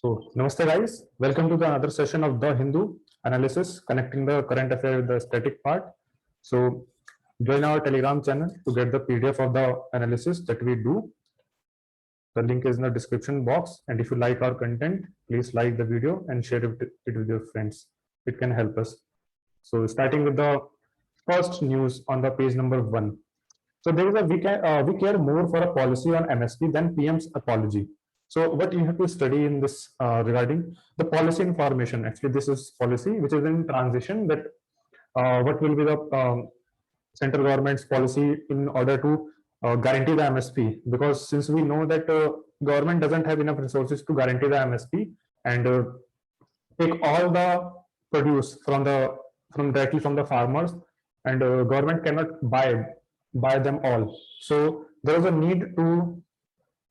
So, Namaste guys, welcome to the another session of The Hindu analysis, connecting the current affair with the static part. So, join our Telegram channel to get the PDF of the analysis that we do. The link is in the description box. And if you like our content, please like the video and share it with your friends. It can help us. So, starting with the first news on the page number 1. So there is a we care more for a policy on MSP than PM's apology. So what you have to study in this regarding the policy information. Actually, this is policy which is in transition. That what will be the central government's policy in order to guarantee the MSP? Because since we know that government doesn't have enough resources to guarantee the MSP and take all the produce from directly from the farmers, and government cannot buy them all. So there is a need to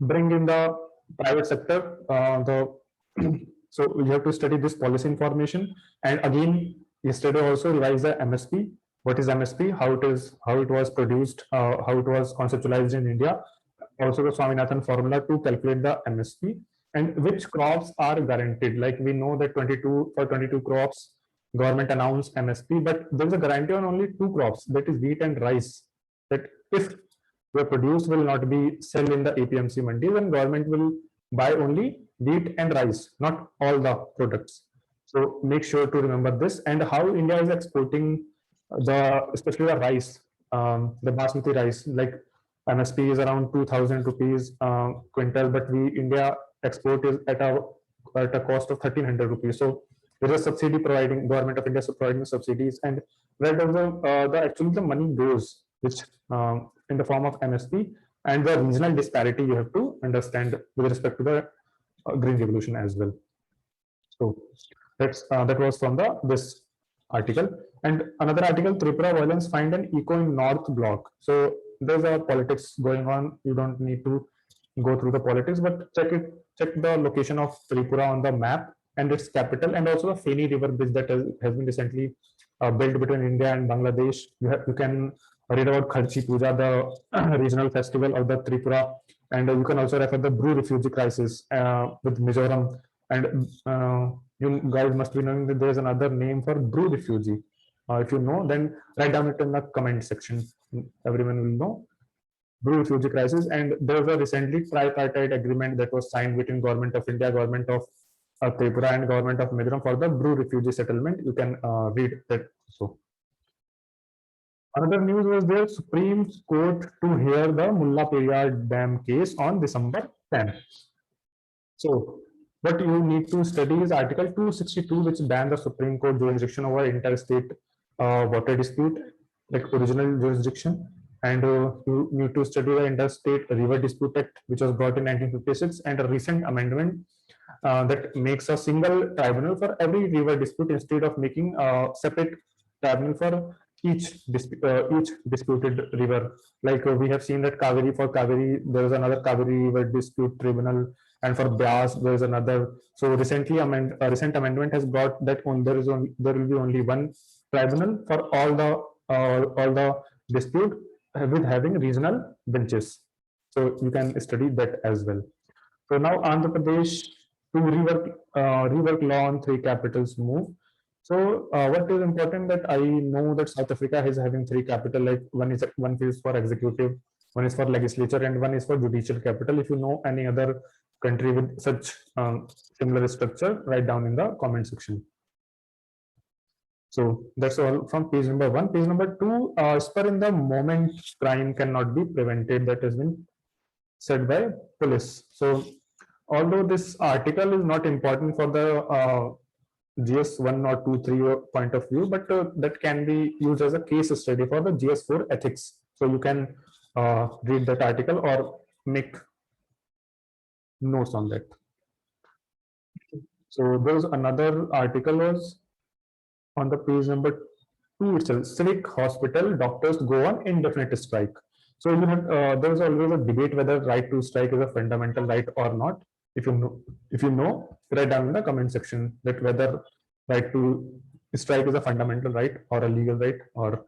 bring in the private sector. So we have to study this policy information, and again yesterday also revise the MSP. What is MSP? How it was produced, how it was conceptualized in India. Also the Swaminathan formula to calculate the MSP and which crops are guaranteed. Like we know that 22 crops government announced MSP, but there is a guarantee on only 2 crops, that is wheat and rice. That if your produce will not be sold in the APMC mandi, then government will buy only wheat and rice, not all the products. So make sure to remember this. And how India is exporting especially the rice, the basmati rice, like MSP is around 2,000 rupees quintal, but India export is at a cost of 1,300 rupees. So there is a subsidy providing, government of India is providing subsidies, and where does the actually the money goes, which in the form of MSP, and the regional disparity you have to understand with respect to the green revolution as well. So that was from this article. And another article, Tripura violence find an echo in North Block. So there's a politics going on. You don't need to go through the politics, but check the location of Tripura on the map and its capital, and also the Feni River bridge that has been recently built between India and Bangladesh. You can read about Kharchi Puja, the regional festival of the Tripura, and you can also refer the Bru refugee crisis with Mizoram. And you guys must be knowing that there is another name for Bru refugee. If you know, then write down it in the comment section. Everyone will know. Bru refugee crisis, and there was a recently tripartite agreement that was signed between Government of India, Government of Tripura, and Government of Mizoram for the Bru refugee settlement. You can read that. So another news was there, Supreme Court to hear the Mulla Periyar Dam case on December 10. So what you need to study is Article 262, which bans the Supreme Court jurisdiction over interstate water dispute, like original jurisdiction. And you need to study the Interstate River Dispute Act, which was brought in 1956, and a recent amendment that makes a single tribunal for every river dispute instead of making a separate tribunal for each disputed river. Like we have seen that for Kaveri, there is another Kaveri River Dispute Tribunal, and for Byas there is another. So recently a recent amendment has brought that there will be only one tribunal for all the dispute, with having regional benches. So you can study that as well. So now Andhra Pradesh to rework law on 3 capitals move. So what is important that I know that South Africa is having 3 capital, like one is for executive, one is for legislature, and one is for judicial capital. If you know any other country with such similar structure, write down in the comment section. So that's all from page number 1. Page number 2, spur in the moment crime cannot be prevented. That has been said by police. So although this article is not important for the GS 1 or 2, 3 point of view, but that can be used as a case study for the GS 4 ethics. So you can read that article or make notes on that. So there's another article was on the page number 2 itself. Civic hospital doctors go on indefinite strike. So you have there is always a debate whether right to strike is a fundamental right or not. If you know, write down in the comment section that whether right to strike is a fundamental right or a legal right, or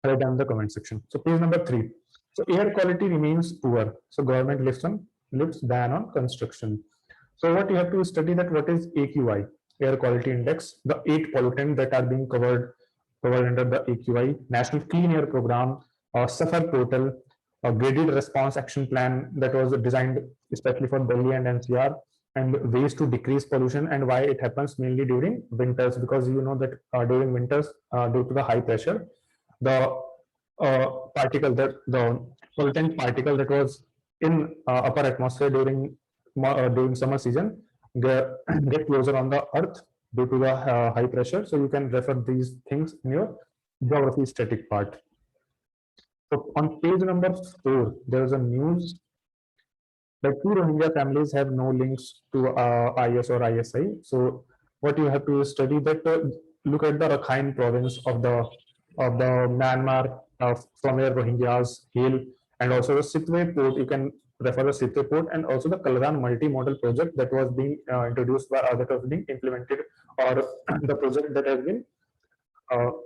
write down in the comment section. So page number 3. So air quality remains poor. So government lifts ban on construction. So what you have to study that what is AQI, air quality index, the 8 pollutants that are being covered under the AQI, National Clean Air Program, SAFAR portal, a graded response action plan that was designed especially for Delhi and NCR, and ways to decrease pollution and why it happens mainly during winters, because you know that during winters, due to the high pressure, the particle that the pollutant particle that was in upper atmosphere during summer season get closer on the earth due to the high pressure. So you can refer these things in your geography static part. So on page number 4, there is a news that 2 Rohingya families have no links to IS or ISI. So what you have to study that look at the Rakhine province of the Myanmar, from where Rohingyas hail, and also the Sitwe port. You can refer the Sitwe port, and also the Kalran multi-modal project that was being introduced by that was being implemented, or the project that has been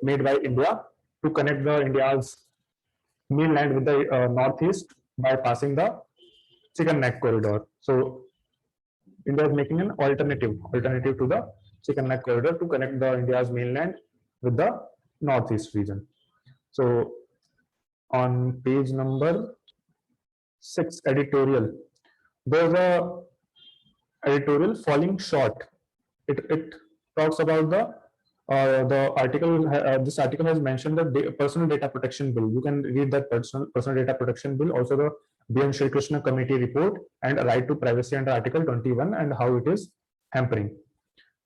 made by India to connect the India's mainland with the northeast by passing the Chicken Neck corridor. So India is making an alternative to the Chicken Neck corridor to connect the India's mainland with the northeast region. So on page number 6, editorial, there's a editorial falling short. It talks about the article. This article has mentioned the personal data protection bill. You can read that personal data protection bill, also the BN Shri Krishna committee report, and right to privacy under Article 21 and how it is hampering.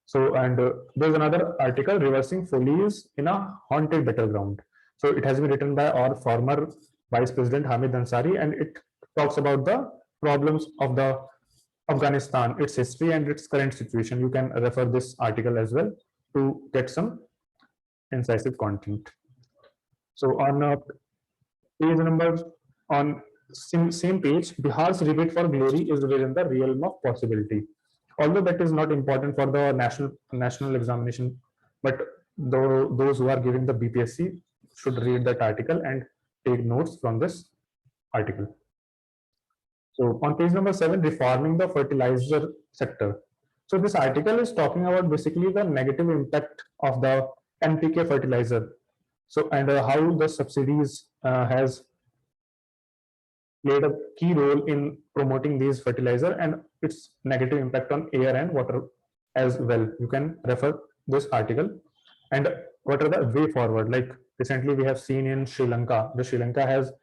So, and there's another article, reversing folies in a haunted battleground. So it has been written by our former Vice President Hamid Ansari, and it talks about the problems of the Afghanistan, its history and its current situation. You can refer this article as well to get some incisive content. So on page number, on same page, Bihar's rebate for glory is within the realm of possibility. Although that is not important for the national examination, but those who are giving the BPSC should read that article and take notes from this article. So on page number 7, reforming the fertilizer sector. So this article is talking about basically the negative impact of the NPK fertilizer. So, and how the subsidies has played a key role in promoting these fertilizer and its negative impact on air and water as well. You can refer this article. And what are the way forward? Like recently we have seen in Sri Lanka, Sri Lanka has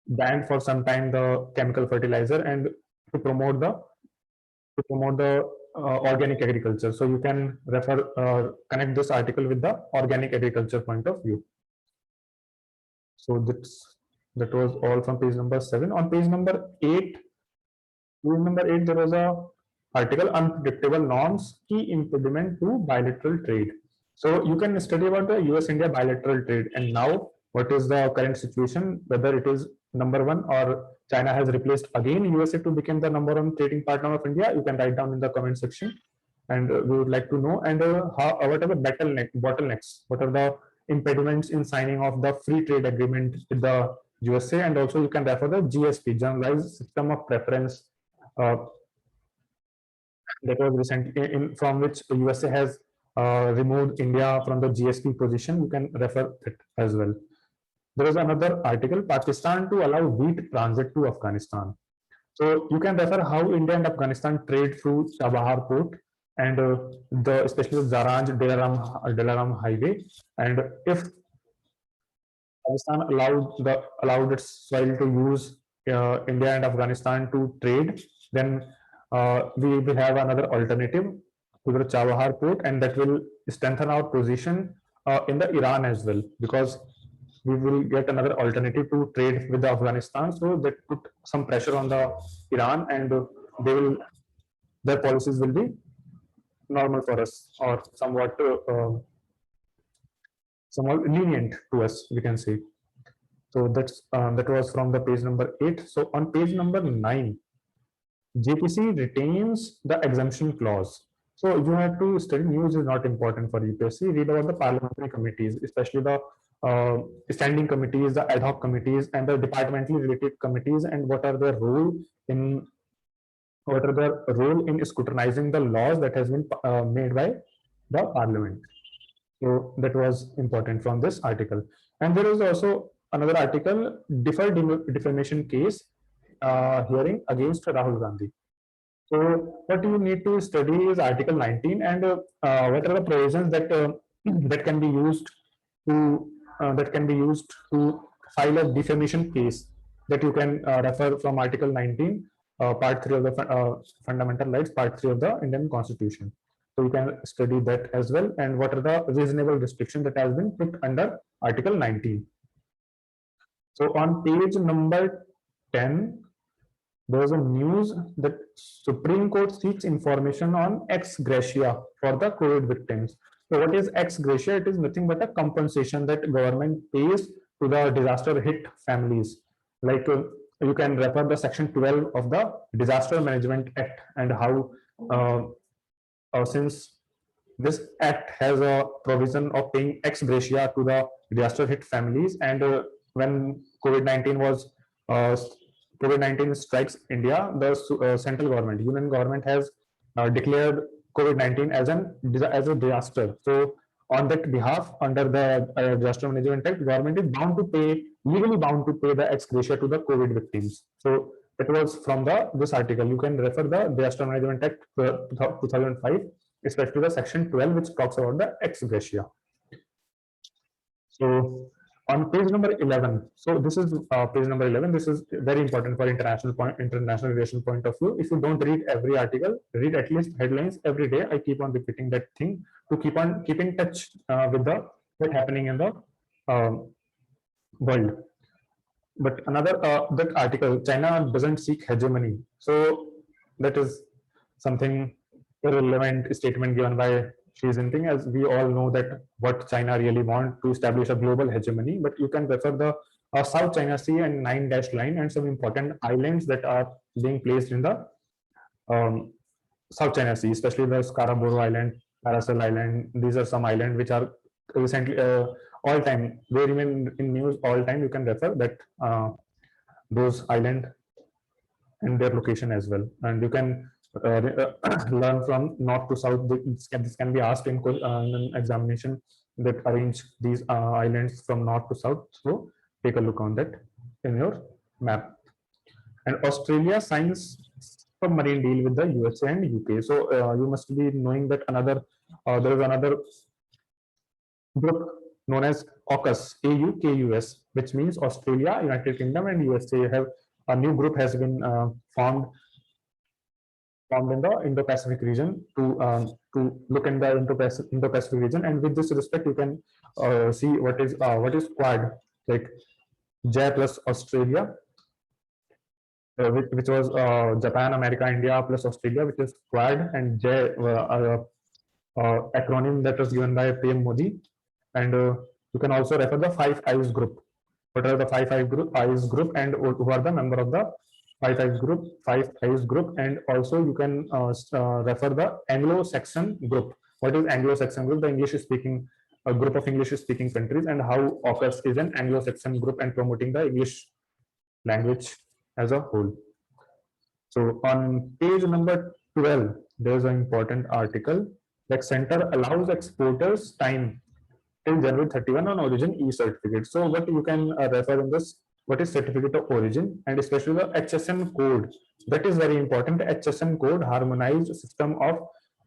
banned for some time the chemical fertilizer and to promote the organic agriculture. So you can refer connect this article with the organic agriculture point of view. So that was all from page number 7. On page number 8, there was a article, unpredictable norms, key impediment to bilateral trade. So you can study about the US-India bilateral trade, and now what is the current situation, whether it is number 1 or China has replaced again USA to become the number 1 trading partner of India. You can write down in the comment section, and we would like to know. And what are the bottlenecks? What are the impediments in signing off the free trade agreement with the USA? And also you can refer the GSP, Generalized System of Preference, that was recently from which USA has removed India from the GSP position. You can refer it as well. There is another article, Pakistan to allow wheat transit to Afghanistan. So you can refer how India and Afghanistan trade through Chabahar port and especially the Zaranj Dilaram highway. And if Pakistan allowed its soil to use India and Afghanistan to trade, then we will have another alternative to the Chabahar port, and that will strengthen our position in the Iran as well, because we will get another alternative to trade with the Afghanistan. So that put some pressure on the Iran, and their policies will be normal for us, or somewhat lenient to us, we can say. So that was from the page number 8. So on page number 9, JPC retains the exemption clause. So you have to study, news is not important for UPSC. Read about the parliamentary committees, especially the standing committees, the ad hoc committees, and the departmentally related committees, and what are their role in what are their role in scrutinizing the laws that has been made by the parliament. So that was important from this article. And there is also another article, deferred defamation case hearing against Rahul Gandhi. So what you need to study is Article 19 and what are the provisions that that can be used to file a defamation case, that you can refer from Article 19, Part 3 of the Fundamental Rights, Part 3 of the Indian Constitution. So you can study that as well, and what are the reasonable restrictions that has been put under Article 19. So on page number 10, there was a news that Supreme Court seeks information on ex gratia for the COVID victims. So what is ex gratia? It is nothing but a compensation that government pays to the disaster hit families. Like you can refer the section 12 of the Disaster Management Act, and how since this act has a provision of paying ex gratia to the disaster hit families, and when COVID-19 was COVID-19 strikes India, the central government, union government, has declared COVID-19 as a disaster. So on that behalf, under the Disaster Management Act, government is bound to pay, legally bound to pay the ex gratia to the COVID victims. So it was from this article. You can refer the Disaster Management Act 2005, especially the section 12, which talks about the ex gratia. So on page number 11, so this is page number 11. This is very important for international relation point of view. If you don't read every article, read at least headlines every day. I keep on repeating that thing to keep in touch with what's happening in the world. But another that article, China doesn't seek hegemony. So that is something irrelevant statement given by Xi Jinping, as we all know that what China really want to establish a global hegemony. But you can refer the South China Sea and 9-dash line and some important islands that are being placed in the South China Sea, especially the Scarborough Island, Paracel Island. These are some islands which are recently all time, they remain in news all time. You can refer that those islands and their location as well, and you can learn from north to south. This can be asked in an examination that arrange these islands from north to south. So take a look on that in your map. And Australia signs submarine deal with the USA and UK. So you must be knowing that there is another group known as AUKUS, AUKUS, which means Australia, United Kingdom, and USA. Have a new group has been formed in the Indo-Pacific region to look in the Indo-Pacific region. And with this respect, you can see what is Quad, like J plus Australia, which was Japan, America, India plus Australia, which is Quad, and J acronym that was given by PM Modi. And you can also refer the Five Eyes group. What are the Five Eyes group, and who are the member of the Five Eyes group? And also you can refer the Anglo-Saxon group. What is Anglo-Saxon group? The English-speaking group of English-speaking countries, and how AUKUS is an Anglo-Saxon group and promoting the English language as a whole. So on page number 12, there is an important article that center allows exporters time till January 31 on origin e-certificate. So what you can refer in this, what is certificate of origin, and especially the HSN code. That is very important. HSN code, harmonized system of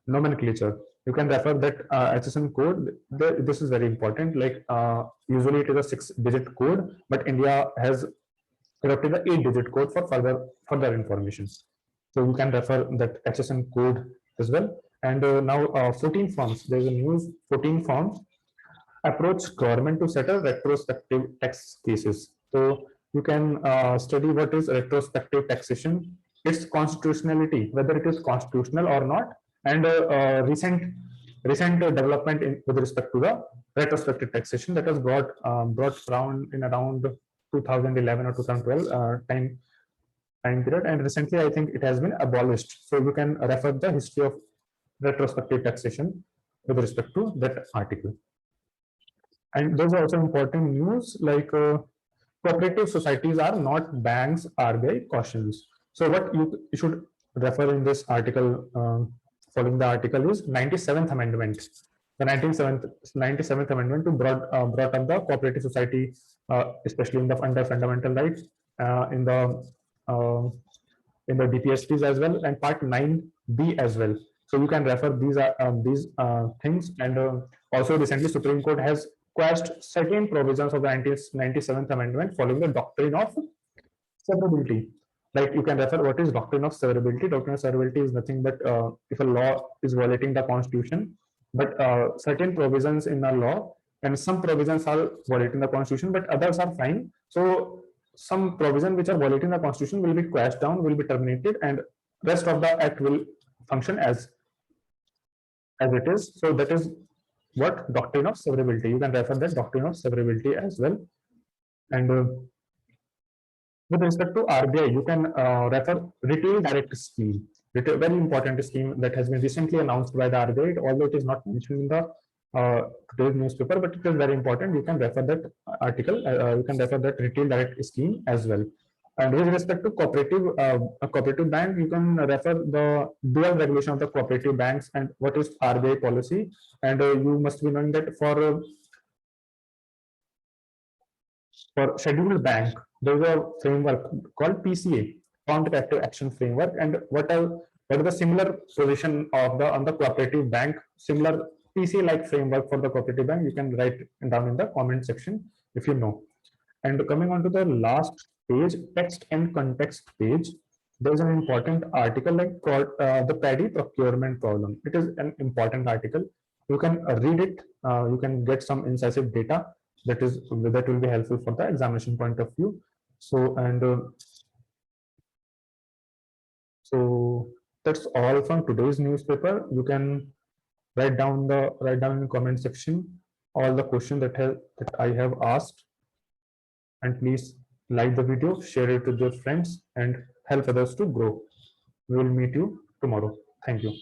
nomenclature. You can refer that HSN code. This is very important. Like usually it is a 6-digit code, but India has adopted the 8-digit code for further information. So you can refer that HSN code as well. And now 14 forms. There is a news. 14 forms approach government to settle retrospective tax cases. So you can study what is retrospective taxation, its constitutionality, whether it is constitutional or not, and recent development with respect to the retrospective taxation that was brought around 2011 or 2012 time period, and recently I think it has been abolished. So you can refer the history of retrospective taxation with respect to that article. And there's also important news like cooperative societies are not banks, RBI cautions. So what you should refer in this article, following the article, is 97th Amendment. The 97th Amendment to brought up the cooperative society, especially in the under fundamental rights, in uh, the DPSPs as well, and Part 9B as well. So you can refer these things. And also recently Supreme Court has quashed certain provisions of the 97th Amendment following the doctrine of severability. Like, you can refer what is doctrine of severability. Doctrine of severability is nothing but if a law is violating the Constitution, but certain provisions in a law and some provisions are violating the Constitution, but others are fine. So some provision which are violating the Constitution will be quashed down, will be terminated, and rest of the act will function as it is. So that is what doctrine of severability. You can refer that doctrine of severability as well. And with respect to RBI, you can refer retail direct scheme. Very important scheme that has been recently announced by the RBI, although it is not mentioned in the today's newspaper, but it is very important. You can refer that article. You can refer that retail direct scheme as well. And with respect to a cooperative bank, you can refer the dual regulation of the cooperative banks and what is RBI policy. And you must be knowing that for scheduled bank, there is a framework called PCA, Counteractive Action Framework. And what are the similar position of the on the cooperative bank, similar PCA like framework for the cooperative bank? You can write down in the comment section if you know. And coming on to the last page, text and context page, there is an important article like called the paddy procurement problem. It is an important article. You can read it. You can get some incisive data that will be helpful for the examination point of view. So, and so that's all from today's newspaper. You can write down in the comment section all the questions that I have asked, and please like the video, share it with your friends, and help others to grow. We will meet you tomorrow. Thank you.